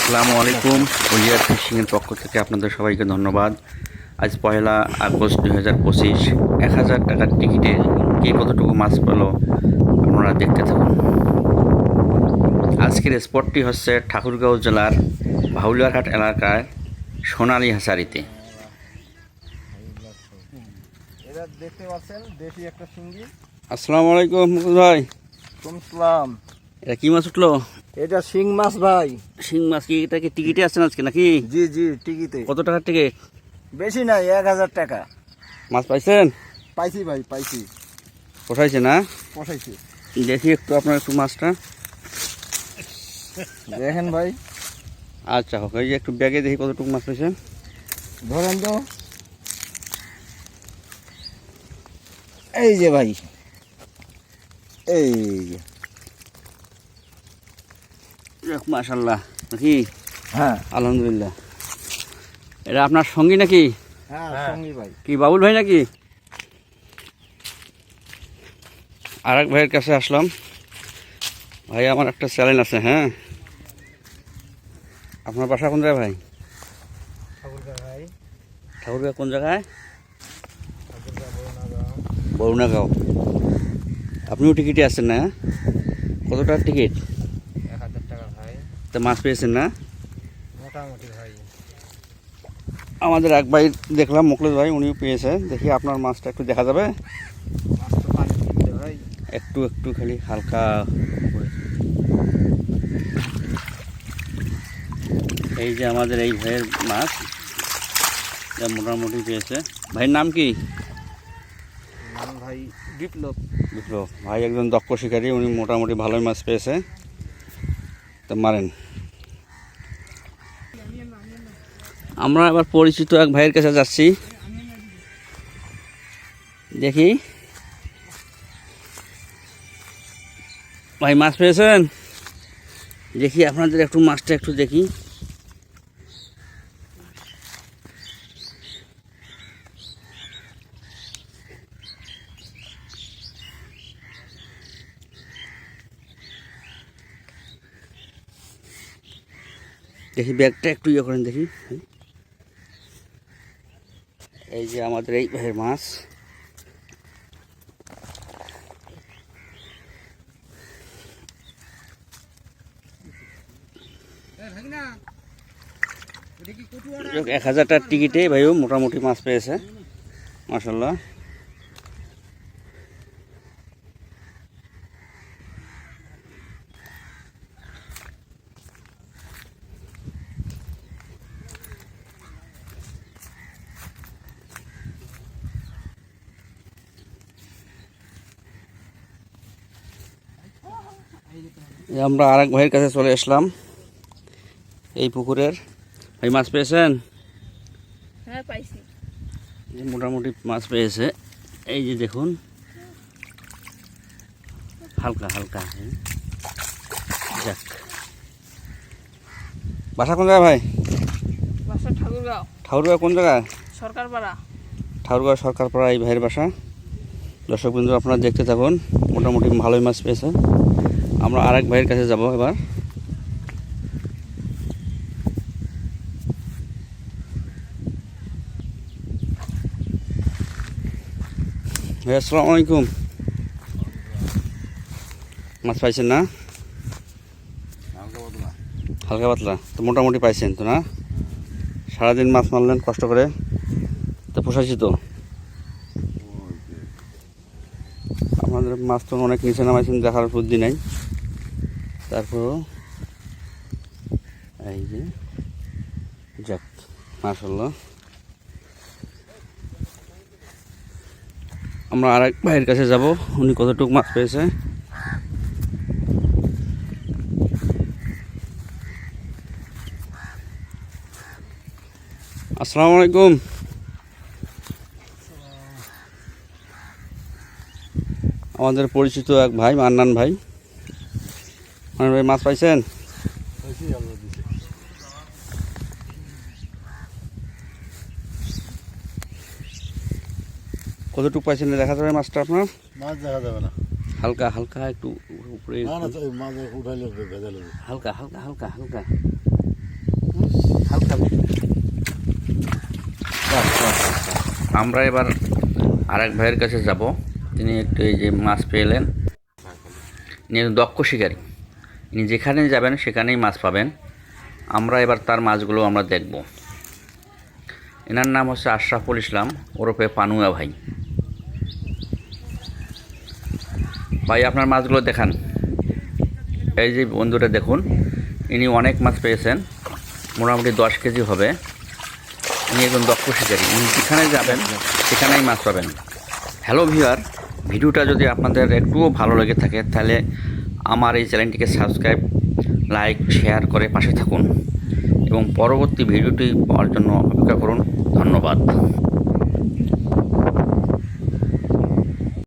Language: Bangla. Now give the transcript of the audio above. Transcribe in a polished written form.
আসসালামু আলাইকুম। উলিয়ার ফিশিংয়ের পক্ষ থেকে আপনাদের সবাইকে ধন্যবাদ। আজ 1 আগস্ট 2025। 1000 টাকার টিকিটে কে কতটুকু মাছ পেল আপনারা দেখতে থাকুন। আজকের স্পটটি হচ্ছে ঠাকুরগাঁও জেলার ভাউলিয়ারহাট এলাকার সোনালী হাসারিতে। দেখতে পাচ্ছেন দেশি একটা শিঙ্গি। আসসালামু আলাইকুম মুকুল ভাই। সালাম। এটা কি মাছ উঠলো? এটা শিং মাছ ভাই। শিং মাছ কি? এটা কি টিকিটে আছেন আজকে নাকি? জি জি টিকিটে। কত টাকার টিকিট? বেশি নাই, 1000 টাকা। মাছ পাইছেন? পাইছি ভাই, পাইছি। পোষাইছে না? পোষাইছি। দেখি একটু আপনার একটু মাছটা দেখেন ভাই। আচ্ছা হোক, এই যে একটু ব্যাগে দেখি কতটুকু মাছ পেয়েছেন। ধরেন তো। এই যে ভাই, এই যে। মাশাল্লাহ নাকি? হ্যাঁ আলহামদুলিল্লাহ। এটা আপনার সঙ্গী নাকি? হ্যাঁ সঙ্গী ভাই। কি বাবুল ভাই নাকি? আর এক ভাইয়ের কাছে আসলাম। ভাই আমার একটা চ্যালেঞ্জ আছে। হ্যাঁ, আপনার বাসা কোন জায়গায় ভাই? ঠাকুরগাঁও ভাই। ঠাকুরগাঁও কোন জায়গায়? ঠাকুরগাঁও বরুণাগাঁও। বরুণাগাঁও। আপনিও টিকিটে আসছেন না? কত টাকার টিকিট? 1000 টাকা ভাই। তা মাছ পেয়েছেন না? মোটামুটি ভাই। আমাদের এক ভাই দেখলাম, মুকলেশ ভাই, উনিও পেয়েছে। দেখি আপনার মাছটা একটু দেখা যাবে? মাছ তো পানি দিতে ভাই। একটু একটু খালি হালকা করে। এই যে আমাদের এই ভাইয়ের মাছ, যা মোটামুটি পেয়েছে। ভাইয়ের নাম কি? নাম ভাই বিপ্লব। বিপ্লব ভাই একজন দক্ষ শিকারী, উনি মোটামুটি ভালোই মাছ পেয়েছে। তা মারেন। আমরা আবার পরিচিত এক ভাইয়ের কাছে যাচ্ছি, দেখি। ভাই মাছ পেয়েছেন? দেখি আপনাদের একটু মাছটা একটু দেখি। দেখি ব্যাগটা একটু ইয়ে করেন দেখি। এই যে আমাদের এই ভাইয়ের মাছ। যাক, 1000 টাকার টিকিটে ভাইও মোটামুটি মাছ পেয়েছে, মাশাল্লাহ। আমরা আরেক ভাইয়ের কাছে চলে আসলাম, এই পুকুরের। ভাই মাছ পেয়েছেন? হ্যাঁ পাইছি। মোটামুটি মাছ পেয়েছে। এই যে দেখুন, হালকা হালকা। যাক, বাসা কোন জায়গায় ভাই? বাসা ঠাকুরগাঁও। ঠাকুরগাঁও কোন জায়গায়? সরকারপাড়া। ঠাকুরগাঁও সরকারপাড়া এই ভাইয়ের বাসা। দর্শক বিন্দু আপনারা দেখতে থাকুন, মোটামুটি ভালোই মাছ পেয়েছে। আমরা আরেক ভাইয়ের কাছে যাব এবার। ভাই আসসালামু আলাইকুম। মাছ পাইছেন না? হালকা পাতলা তো মোটামুটি পাইছেন তো না? সারাদিন মাছ মারলেন কষ্ট করে, তো পোষাইছি তো? আমাদের মাছ তো অনেক নিচে নামাইছেন, দেখার বুদ্ধি নাই। তারপরও এই যে, যাক মাশাআল্লাহ। আমরা আরেক ভাইয়ের কাছে যাব, উনি কতটুকু মাছ পেয়েছে। আসসালামু আলাইকুম। আমাদের পরিচিত এক ভাই, মান্নান ভাই। মান্নান ভাই মাছ পাইছেন? কতটুকু পাইছেন দেখা যাবে মাছটা আপনার? মাছ দেখা যাবে না। হালকা হালকা একটু উপরে, না না, মাছ উঠাইলে ভেজাল হবে। হালকা হালকা হালকা হালকা। আমরা এবার আরেক ভাইয়ের কাছে যাব। তিনি একটু এই যে মাছ পেলেন, ইনি একজন দক্ষ শিকারী। ইনি যেখানে যাবেন সেখানেই মাছ পাবেন। আমরা এবার তার মাছগুলো আমরা দেখব। এনার নাম হচ্ছে আশরাফুল ইসলাম ওরফে পানুয়া ভাই। ভাই আপনার মাছগুলো দেখান। এই যে বন্ধুরা দেখুন, ইনি অনেক মাছ পেয়েছেন, মোটামুটি 10 কেজি হবে। ইনি একজন দক্ষ শিকারী, ইনি যেখানে যাবেন সেখানেই মাছ পাবেন। হ্যালো ভিউয়ার, ভিডিওটা যদি আপনাদের একটুও ভালো লেগে থাকে তাহলে আমার এই চ্যানেলটিকে সাবস্ক্রাইব, লাইক, শেয়ার করে পাশে থাকুন এবং পরবর্তী ভিডিওটি পাওয়ার জন্য অপেক্ষা করুন। ধন্যবাদ।